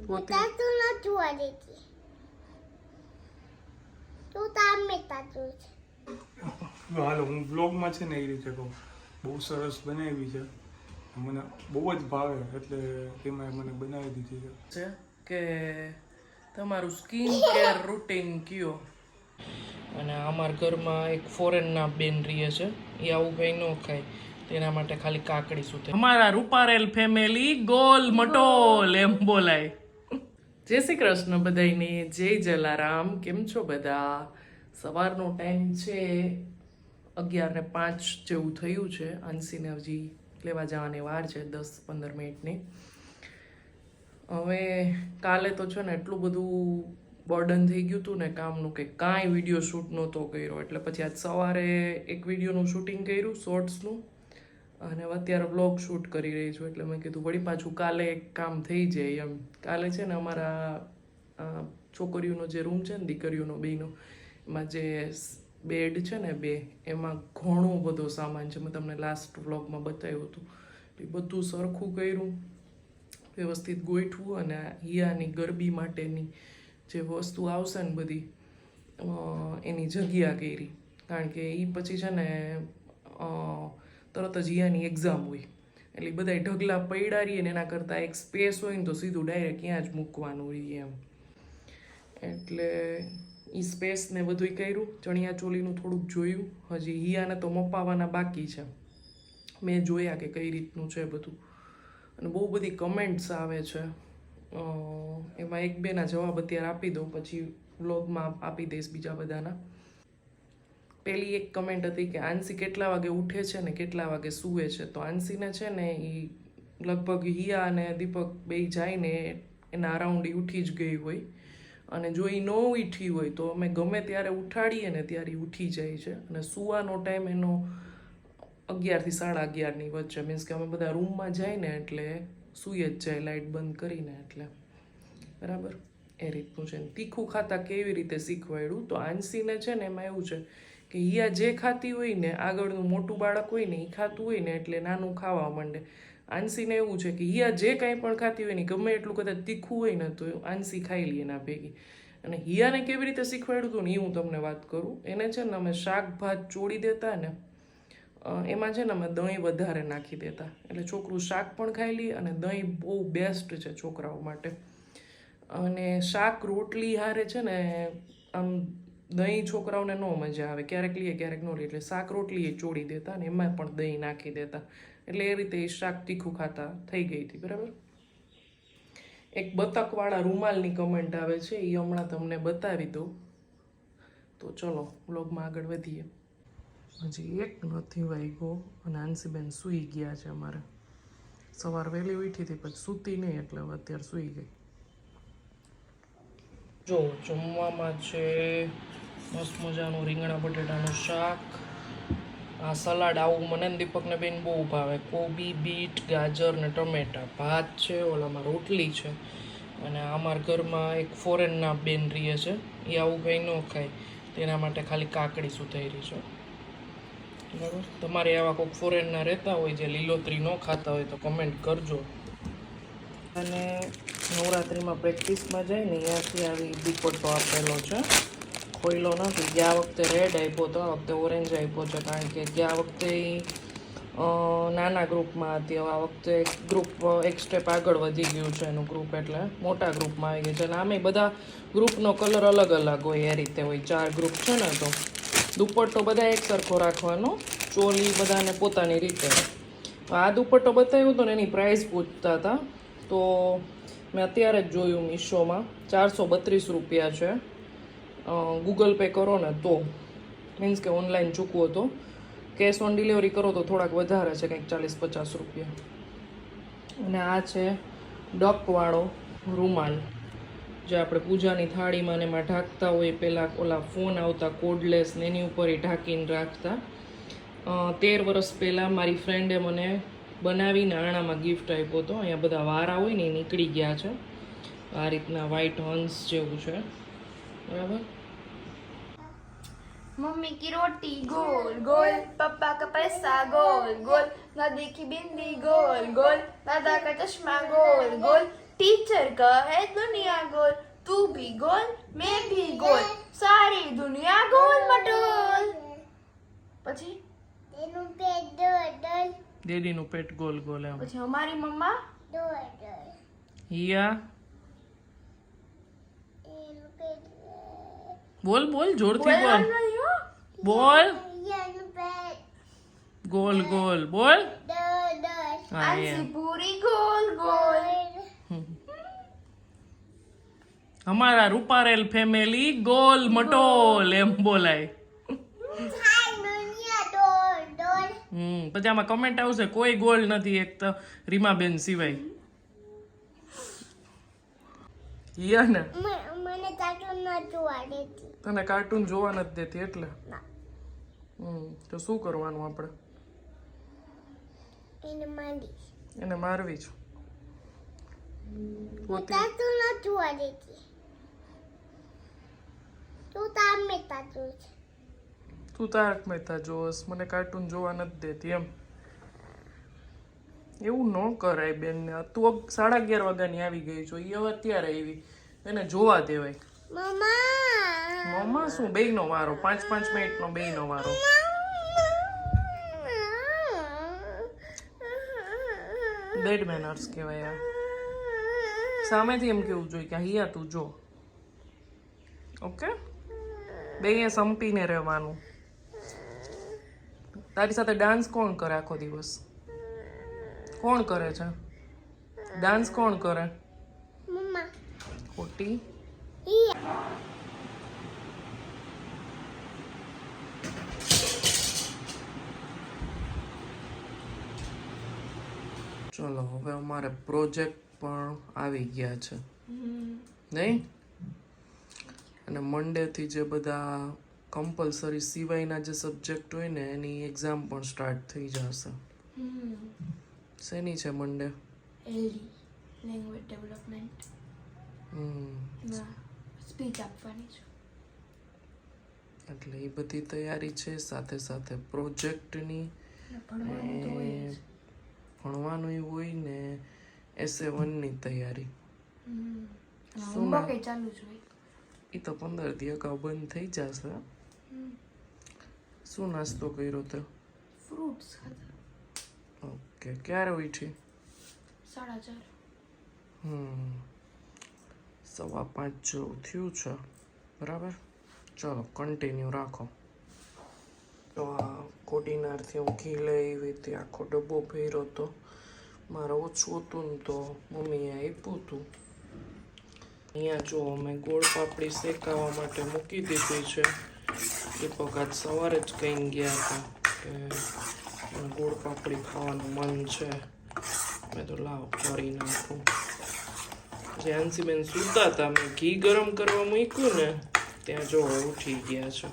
પોતે તાતું નથી વાળી તું તામે તાતું છે. હાલો હું બ્લોગમાં છે ને એ રીતે કહું, બહુ સરસ બનાવી છે, મને બહુ જ ભાવે એટલે એમાં મને બનાવી દીધી છે. છે કે તમારું સ્કિન કેર રૂટીન કયો? અને અમારા ઘરમાં એક ફોરેનના બેન રહે છે, એ આવું કંઈ ન ખાય, તેના માટે ખાલી કાકડી સુધે. અમારા રૂપારેલ ફેમિલી ગોલ મટોલ એમ બોલાય. જય શ્રી કૃષ્ણ બધાયને, જય જલારામ. કેમ છો બધા? સવારનો ટાઈમ છે 11:05 જેવું થયું છે. અંશીને હજી લેવા જવાની વાર છે 10-15 મિનિટની. હવે કાલે તો છે ને એટલું બધું બર્ડન થઈ ગયું હતું ને કામનું કે કાંઈ વિડીયો શૂટ નહોતો કર્યો, એટલે પછી આજ સવારે એક વિડીયોનું શૂટિંગ કર્યું શોર્ટ્સનું, અને અત્યારે વ્લોગ શૂટ કરી રહી છું. એટલે મેં કીધું વળી પાછું કાલે એક કામ થઈ જાય એમ. કાલે છે ને અમારા છોકરીઓનો જે રૂમ છે ને દીકરીઓનો બેનો, એમાં જે બેડ છે ને બે, એમાં ઘણો બધો સામાન છે. મેં તમને લાસ્ટ વ્લોગમાં બતાવ્યું હતું. એ બધું સરખું કર્યું, વ્યવસ્થિત ગોઠવું, અને હિયાની ગરબી માટેની જે વસ્તુ આવશે ને બધી એની જગ્યા કરી, કારણ કે એ પછી છે ને તરત જ હિયાની એક્ઝામ હોય, એટલે બધા ઢગલા પડ્યા રહીએ ને એના કરતાં એક સ્પેસ હોય ને તો સીધું ડાયરેક્ટ ત્યાં જ મૂકવાનું રહીએ એમ. એટલે એ સ્પેસને બધું કર્યું. ચણિયા ચોલીનું થોડુંક જોયું, હજી હિયાને તો મપાવાના બાકી છે. મેં જોયા કે કઈ રીતનું છે બધું, અને બહુ બધી કમેન્ટ્સ આવે છે. એમાં એક બેના જવાબ અત્યારે આપી દઉં, પછી વ્લોગમાં આપી દઈશ બીજા બધાના. પેલી એક કમેન્ટ હતી કે આંસી કેટલા વાગે ઉઠે છે ને કેટલા વાગે સૂવે છે. તો આંસીને છે ને એ લગભગ હિયા અને દીપક બે જાય ને એના અરાઉન્ડ એ ઉઠી જ ગઈ હોય, અને જો એ ન ઉઠી હોય તો અમે ગમે ત્યારે ઉઠાડીએ ને ત્યારે ઉઠી જાય છે. અને સૂવાનો ટાઈમ એનો 11 થી 11:30 વચ્ચે, મીન્સ કે અમે બધા રૂમમાં જાય ને એટલે સૂઈ જ જાય લાઇટ બંધ કરીને, એટલે બરાબર એ રીતનું છે. તીખું ખાતા કેવી રીતે શીખવાડ્યું? તો આંસીને છે ને એમાં એવું છે કે હિયા જે ખાતી હોય ને, આગળનું મોટું બાળક હોય ને એ ખાતું હોય ને એટલે નાનું ખાવા માંડે. આંસીને એવું છે કે હિયા જે કાંઈ પણ ખાતી હોય ને, ગમે એટલું કદાચ તીખું હોય ને તો આંસી ખાઈ લે એના ભેગી. અને હિયાને કેવી રીતે શીખવાડ્યું હતું ને એ હું તમને વાત કરું. એને છે ને અમે શાક ભાત ચોળી દેતા ને, એમાં છે ને અમે દહીં વધારે નાખી દેતા, એટલે છોકરું શાક પણ ખાઈ લે, અને દહીં બહુ બેસ્ટ છે છોકરાઓ માટે. અને શાક રોટલી હારે છે ને આમ દહીં છોકરાઓને ન મજા આવે, ક્યારેક લઈએ ક્યારેક ન લે, એટલે શાક રોટલી એ ચોળી દેતા ને એમાં પણ દહીં નાખી દેતા, એટલે એ રીતે એ શાક તીખું ખાતા થઈ ગઈ હતી. બરાબર. એક બતકવાળા રૂમાલની કમેન્ટ આવે છે, એ હમણાં તમને બતાવી દઉં. તો ચલો વ્લોગમાં આગળ વધીએ. હજી એક નથી વાગ્યો અને આંસીબેન સૂઈ ગયા છે. અમારે સવાર વહેલી ઉઠી હતી પછી સૂતી નહીં, એટલે હવે અત્યારે સૂઈ ગઈ. જો જમવામાં છે મસ્ત મજાનું રીંગણા બટેટાનું શાક, આ સલાડ આવું મને ને દીપકને બેન બહુ ભાવે, કોબી બીટ ગાજર ને ટમેટા. ભાત છે, ઓલામાં રોટલી છે, અને અમારા ઘરમાં એક ફોરેનના બેન રહે છે, એ આવું કંઈ ન ખાય, તેના માટે ખાલી કાકડી સુધારી છે. બરાબર. તમારે આવા કોઈક ફોરેનના રહેતા હોય જે લીલોતરી ન ખાતા હોય તો કમેન્ટ કરજો. અને નવરાત્રિમાં પ્રેક્ટિસમાં જાય ને ત્યાંથી આવી દુપટ્ટો આપેલો છે, ખોઈલો નથી. ગયા વખતે રેડ આપ્યો હતો, આ વખતે ઓરેન્જ આપ્યો છે, કારણ કે ગયા વખતે નાના ગ્રુપમાં હતી, હવે આ વખતે ગ્રુપ એક સ્ટેપ આગળ વધી ગયું છે એનું ગ્રુપ, એટલે મોટા ગ્રુપમાં આવી ગયું છે. અને આમે બધા ગ્રુપનો કલર અલગ અલગ હોય, એ રીતે હોય. 4 ગ્રુપ છે ને, તો દુપટ્ટો બધા એક સરખો રાખવાનો, ચોલી બધાને પોતાની રીતે. આ દુપટ્ટો બતાવ્યો હતો ને એની પ્રાઇસ પૂછતા હતા, તો મેં અત્યારે જ જોયું મીશોમાં 432 રૂપિયા છે. ગૂગલ પે કરો ને તો, મીન્સ કે ઓનલાઈન ચૂકવો તો, કેશ ઓન ડિલિવરી કરો તો થોડાક વધારે છે, કંઈક 40-50 રૂપિયા. અને આ છે ડકવાળો રૂમાલ, જે આપણે પૂજાની થાળીમાં ને એમાં ઢાંકતા હોય. પહેલાં ઓલા ફોન આવતા કોડલેસ ને એની ઉપર એ ઢાંકીને રાખતા. 13 વર્ષ પહેલાં મારી ફ્રેન્ડે મને બનાવીને આણામાં ગિફ્ટ આપ્યો હતો. અહીંયા બધા વારા હોય ને એ નીકળી ગયા છે. આ રીતના વ્હાઈટ હંસ જેવું છે. બરાબર. मम्मी की रोटी गोल गोल, पापा का पैसा गोल गोल, दादी की बिंदी गोल गोल, दादा का चश्मा गोल गोल, टीचर कहे दुनिया गोल तू भी गोल मैं भी गोल सारी दुनिया गोल मटोल પછી ડેડીનું પેટ ગોલ ગોલ એમ પછી અમારી મમ્મા હિયા બોલ બોલ જોરથી બોલ બોલ ગોલ ગોલ બોલ હા આંસી એમ પૂરી ગોલ ગોલ અમારા રૂપારેલ ફેમિલી ગોલ મટોલ એમ બોલાય પછી આમાં કમેન્ટ આવશે કોઈ ગોલ નથી એક તો રીમાબેન સિવાય હિયા ને મને કાર્ટૂન ન જોવા દેતી. તને કાર્ટૂન જોવા નથી દેતી એટલે તો શું કરવાનું આપણે એને માંડી એને મારવી છે પોતે કાર્ટૂન ન જોવા દેતી. તું તાર મેં તાતું છે. તું તારક મહેતા જોસ મને કાર્ટૂન જોવા નથી દેતી એમ એવું ન કરાય બેન ને તું 11:30 વાગ્યાની આવી ગઈ છો એ હવે અત્યારે આવી એને જોવા દેવાય મમ્મા મમ્મા શું બેયનો વારો 5-5 મિનિટનો બેયનો વારો બેડ મેનર્સ કહેવાય આ સામેથી એમ કેવું જોઈએ કે અહીંયા તું જો ઓકે બેય સંપીને રહેવાનું તારી સાથે ડાન્સ કોણ કરે આખો દિવસ કોણ કરે છે ડાન્સ કોણ કરે મમ્મા ખોટી ચલો હવે અમારે પ્રોજેક્ટ પણ આવી ગયા છે નહીં અને મંડેથી જે બધા કમ્પલસરી સિવાયના જે સબ્જેક્ટ હોય ને એની એક્ઝામ પણ સ્ટાર્ટ થઈ જશે શેની છે મંડે એલડી લેંગ્વેજ ડેવલપમેન્ટ ના સ્પીચ આપવાની છે એટલે એ બધી તૈયારી છે સાથે સાથે પ્રોજેક્ટની ભણવાનું હોય ને SA1ની તૈયારી હોમવર્ક ચાલુ જ હોય એ તો 15 દી અગાઉ બંધ થઈ જશે શું નાસ્તો કર્યો તો ફ્રૂટ્સ ખાધા ઓકે ક્યારે ઉઠી 4:30 5:15 જેવું થયું છે બરાબર ચલો કન્ટિન્યુ રાખો તો આ કોડીનારથી હું ઘી લઈ આવી તે આખો ડબ્બો ભર્યો હતો મારે ઓછું હતું ને તો મમ્મીએ આપ્યું હતું અહીંયા જો અમે ગોળ પાપડી શેકાવા માટે મૂકી દીધી છે દીપક આજ સવારે જ કહીને ગયા હતા કે મને ગોળ પાપડી ખાવાનું મન છે મેં તો લાવ કરી નાખું જ્યાંસીબેન સૂતા હતા મેં ઘી ગરમ કરવા મૂક્યું ને ત્યાં જો ઉઠી ગયા છે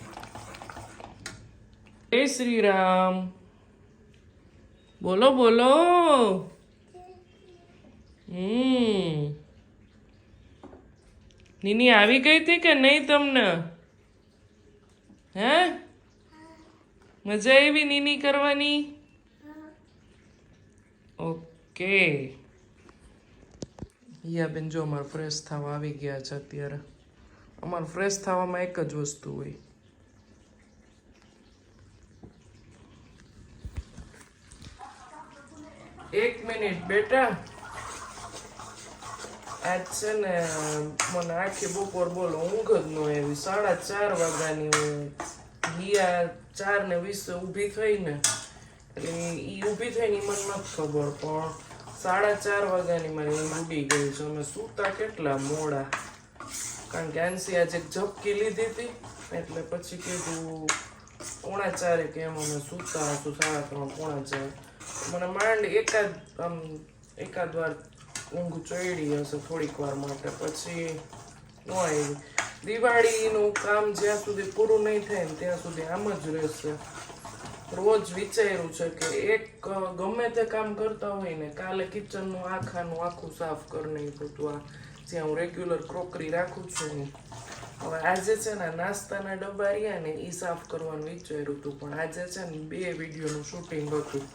જય શ્રી રામ બોલો બોલો નીની આવી ગઈ હતી કે નહીં તમને હે મજા આવી નીની કરવાની ઓકે યા બેન જો અમારે ફ્રેશ થવા આવી ગયા છે અત્યારે અમારે ફ્રેશ થવામાં એક જ વસ્તુ હોય એક મિનિટ બેટા આજ છે ને મને આખી બપોર બોલો ઊંઘ જ ન આવી 4:30 વાગ્યાની હું હિયા 4:20 ઊભી થઈ ને એટલે એ ઊભી થઈને મને નથી ખબર પણ 4:30 વાગ્યાની મારી ઊંઘ ઉડી ગઈ છે અમે સૂતા કેટલા મોડા કારણ કે આંસી આજે ઝપકી લીધી હતી એટલે પછી કીધું 4:30 કે એમ અમે સૂતા હતું 3:30 મને માંડ એકાદ વાર ઊંઘ ચોયડી હશે થોડીક વાર માટે પછી ન આવી દિવાળીનું કામ જ્યાં સુધી પૂરું નહીં થાય ને ત્યાં સુધી આમ જ રહેશે રોજ વિચાર્યું છે કે એક ગમે તે કામ કરતા હોય ને કાલે કિચનનું આખું સાફ કરી નહીં બધું આ જ્યાં હું રેગ્યુલર ક્રોકરી રાખું છું ને હવે આજે છે ને નાસ્તાના ડબ્બા રહ્યા ને એ સાફ કરવાનું વિચાર્યું હતું પણ આજે છે ને 2 વિડીયોનું શૂટિંગ હતું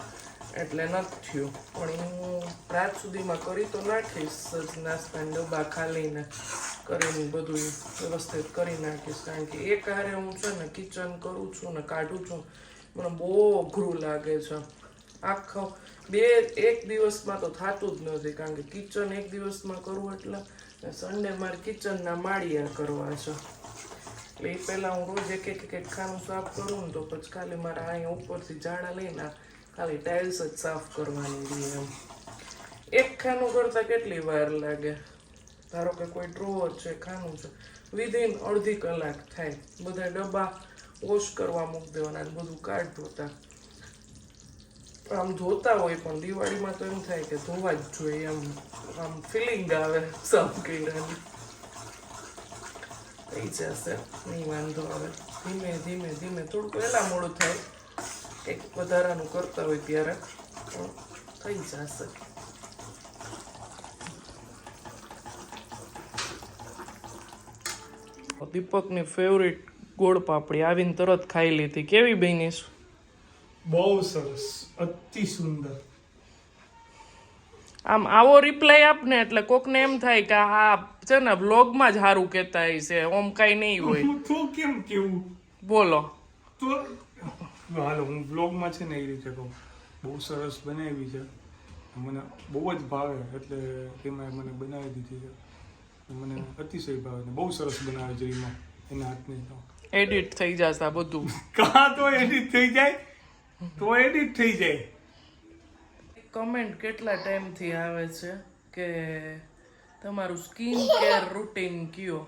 એટલે નથી થયું. પણ હું રાત સુધીમાં કરી તો નાખીશ જ, નાસ્તાના ડબ્બા ખાલીને કરીને બધું વ્યવસ્થિત કરી નાખીશ. કારણ કે એક હારે હું છે ને કિચન કરું છું ને કાઢું છું, મને બહુ અઘરું લાગે છે. આખો એક દિવસમાં તો થતું જ નથી, કારણ કે કિચન એક દિવસમાં કરવું એટલે સન્ડે મારે કિચનના માળિયા કરવા છે. એટલે એ પહેલાં હું રોજ એક ખાનું સાફ કરું ને તો પછી ખાલી મારે અહીંયા ઉપરથી ઝાડા લઈને ખાલી ટાઇલ્સ જ સાફ કરવાની રહી એમ. એક ખાનું કરતાં કેટલી વાર લાગે? ધારો કે કોઈ ડ્રોવર છે, ખાનું છે, વિધિન અડધી કલાક થાય. બધા ડબ્બા વોશ કરવા મૂકી દેવાના, બધું કાઢ ધોતા. આમ ધોતા હોય પણ દિવાળીમાં તો એમ થાય કે ધોવા જ જોઈએ, એમ આમ ફિલિંગ આવે સાફ કર્યાની. થઈ જશે, નહીં વાંધો આવે. ધીમે ધીમે ધીમે થોડુંક વહેલા મોડું થાય, એક વધારાનું કરતા હોય ત્યારે, પણ થઈ જશે. દીપકની ફેવરિટ ગોળ પાપડી આવીને તરત ખાઈ લીધી. કેવી બની? બહુ સરસ, અતિ સુંદર. આમ આવો રિપ્લાય આપને એટલે કોકને એમ થાય કે આ છે ને વ્લોગમાં જ સારું કહેતા હશે, ઓમ કાંઈ નહીં હોય. તો કેમ કેવું? બોલો તો હાલો, હું બ્લોગમાં છે ને એ રીતે કહું, બહુ સરસ બનાવી છે, મને બહુ જ ભાવે, એટલે એમાં મને બનાવી દીધી છે. મને અતિશય ભાવે છે, બહુ સરસ બનાવે છે એમાં, એના હાથની તો એડિટ થઈ જશે આ બધું. કાં તો એડિટ થઈ જાય, તો એડિટ થઈ જાય. કમેન્ટ કેટલા ટાઈમથી આવે છે કે તમારું સ્કિન કેર રૂટીન કયો?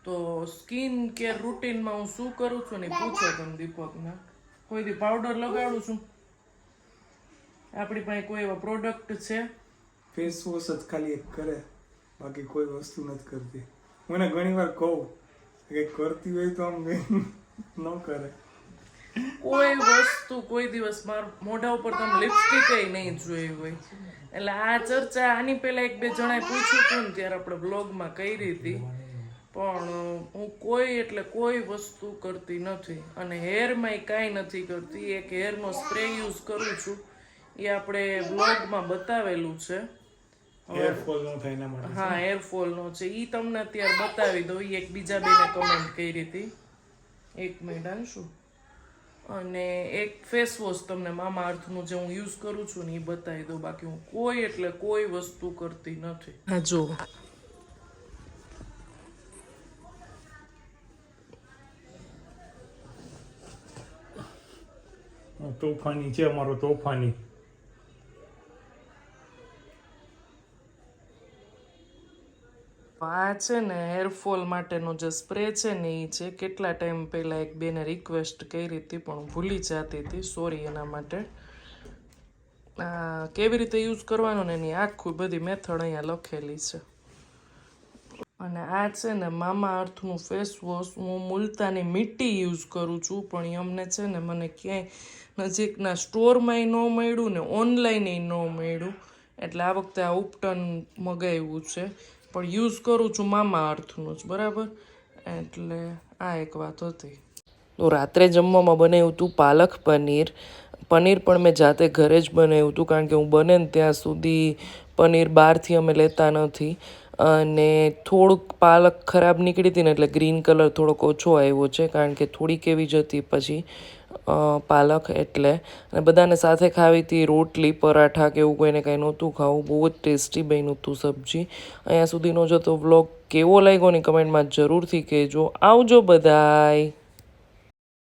તો સ્કિન કેર રૂટીનમાં હું શું કરું છું ને પૂછો તમે દીપકને. કોઈ દી પાવડર લગાડું છું? આપણી પાસે કોઈ એવા પ્રોડક્ટ છે? ફેસ વોશ જ ખાલી એક કરે, બાકી કોઈ વસ્તુ નથી કરતી. હું એને ઘણી વાર કહું કે કરતી હોય તો આમ ન કરે. કોઈ વસ્તુ કોઈ દિવસ મારા મોઢા ઉપર તમે લિપસ્ટિક નહીં જોઈ હોય. એટલે આ ચર્ચા આની પહેલા એક બે જણાએ પૂછ્યું હતું ને ત્યારે આપણે બ્લોગમાં કરી હતી, પણ હું કોઈ વસ્તુ કરતી નથી. અને હેરમાં કાંઈ નથી કરતી. એક હેરનો સ્પ્રે યુઝ કરું છું, એ આપણે બ્લોગમાં બતાવેલું છે. હેરફોલ ન થાય એના માટે. હા, હેરફોલનો છે, એ તમને અત્યારે બતાવી દો. એ એક બીજા બેને કમેન્ટ કરી હતી. એક મિનિટ આનશું. અને એક ફેસ વોશ તમને મામા અર્થનું જે હું યુઝ કરું છું ને એ બતાવી દઉં. બાકી હું કોઈ વસ્તુ કરતી નથી. હા જો, તોફાની છે અમારો, તોફાની. આ છે ને હેરફોલ માટેનો જે સ્પ્રે છે ને એ છે. કેટલા ટાઈમ પહેલાં એક બેને રિક્વેસ્ટ કરી હતી પણ હું ભૂલી જતી હતી, સોરી એના માટે. કેવી રીતે યુઝ કરવાનો ને એની આખું બધી મેથડ અહીંયા લખેલી છે. અને આ છે ને મામા અર્થનું ફેસ વોશ. હું મુલતાની મીઠી યુઝ કરું છું, પણ એ અમને છે ને મને ક્યાંય નજીકના સ્ટોરમાં ન મળ્યું ને ઓનલાઈન ન મળ્યું, એટલે આ વખતે આ ઉપટન મગાવ્યું છે. પણ યુઝ કરું છું મામા અર્થનું જ, બરાબર. એટલે આ એક વાત હતી. તો રાત્રે જમવામાં બનાવ્યું હતું પાલક પનીર. પનીર પણ મેં જાતે ઘરે જ બનાવ્યું હતું, કારણ કે હું બને ને ત્યાં સુધી પનીર બહારથી અમે લેતા નથી. અને થોડુંક પાલક ખરાબ નીકળી હતી ને એટલે ગ્રીન કલર થોડોક ઓછો આવ્યો છે, કારણ કે થોડીક એવી જ હતી પછી પાલક એટલે. અને બધાને સાથે ખાવી હતી, રોટલી પરાઠા કે એવું કોઈને કાંઈ નહોતું ખાવું. બહુ જ ટેસ્ટી બન્યું હતું સબ્જી. અહીંયા સુધીનો જો તો વ્લોગ કેવો લાગ્યો ને કમેન્ટમાં જરૂરથી કહેજો. આવજો બધાય.